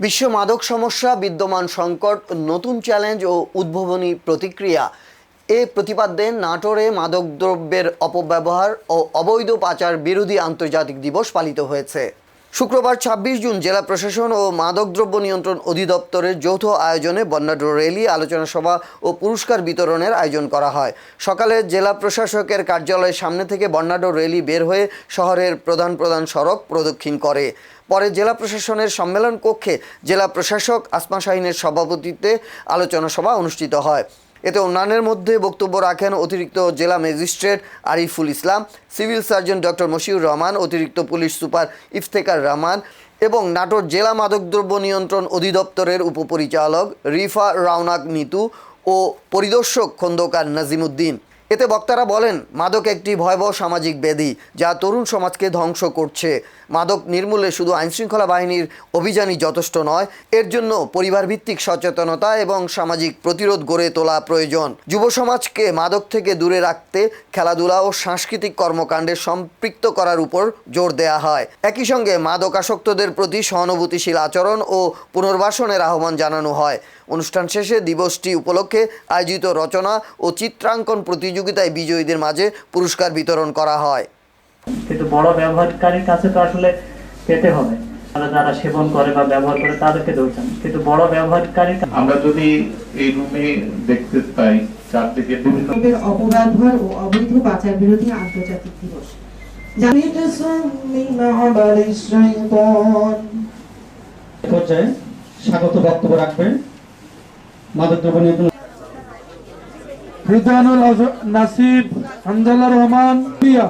বিশ্ব মাদক সমস্যা, বিদ্যমান সংকট, নতুন চ্যালেঞ্জ ও উদ্ভাবনী প্রতিক্রিয়া এ প্রতিপাদ্যে নাটোরে মাদকদ্রব্যের অপব্যবহার ও অবৈধ পাচার বিরোধী আন্তর্জাতিক দিবস পালিত হয়েছে। শুক্রবার ২৬ জুন জেলা প্রশাসন ও মাদকদ্রব্য নিয়ন্ত্রণ অধিদপ্তরের যৌথ আয়োজনে বর্ণাঢ্য র্যালি, আলোচনা সভা ও পুরস্কার বিতরণের আয়োজন করা হয়। সকালে জেলা প্রশাসকের কার্যালয়ের সামনে থেকে বর্ণাঢ্য র্যালি বের হয়ে শহরের প্রধান সড়ক প্রদক্ষিণ করে। পরে জেলা প্রশাসনের সম্মেলন কক্ষে জেলা প্রশাসক আসমা শাহিনের সভাপতিত্বে আলোচনা সভা অনুষ্ঠিত হয়। এতে অন্যান্যের মধ্যে বক্তব্য রাখেন অতিরিক্ত জেলা magistrate Ariful Islam, civil surgeon doctor Moshiur Rahman, অতিরিক্ত পুলিশ সুপার ইফতেখার রহমান এবং নাটোর জেলা মাদকদ্রব্য নিয়ন্ত্রণ অধিদপ্তরের উপপরিচালক রিফা রওনাক নিতু ও পরিদর্শক খন্দকার নাজিমুদ্দিন। এতে বক্তারা বলেন, মাদক একটি ভয়াবহ সামাজিক ব্যাধি যা তরুণ সমাজকে ধ্বংস করছে। মাদক নির্মূলে শুধু আইনশৃঙ্খলা বাহিনীর অভিযানই যথেষ্ট নয়, এর জন্য পরিবারভিত্তিক সচেতনতা এবং সামাজিক প্রতিরোধ গড়ে তোলা প্রয়োজন। যুব সমাজকে মাদক থেকে দূরে রাখতে খেলাধুলা ও সাংস্কৃতিক কর্মকাণ্ডে সম্পৃক্ত করার উপর জোর দেওয়া হয়। একই সঙ্গে মাদকাসক্তদের প্রতি সহানুভূতিশীল আচরণ ও পুনর্বাসনের আহ্বান জানানো হয়। অনুষ্ঠান শেষে দিবসটি উপলক্ষে আয়োজিত রচনা ও চিত্রাঙ্কন প্রতিযোগিতায় বিজয়ীদের মাঝে পুরস্কার বিতরণ করা হয়। কিন্তু বড় ব্যবহারকারীর কাছে তো আসলে পেতে হবে, যারা সেবন করে বা ব্যবহার করে তাদেরকে দৌড়ান, কিন্তু বড় ব্যবহারকারী আমরা যদি এই রুমে দেখতে পাই চারদিকে বিভিন্ন অপব্যবহার ও অবৈধ পাচার বিরোধী আন্তর্জাতিক দিবস। পর্যায়ে স্বাগত বক্তব্য রাখবেন মাদকদ্রব্য নিয়ন্ত্রণ রিদানুল নাসিব, হামজালা রহমান, প্রিয়া।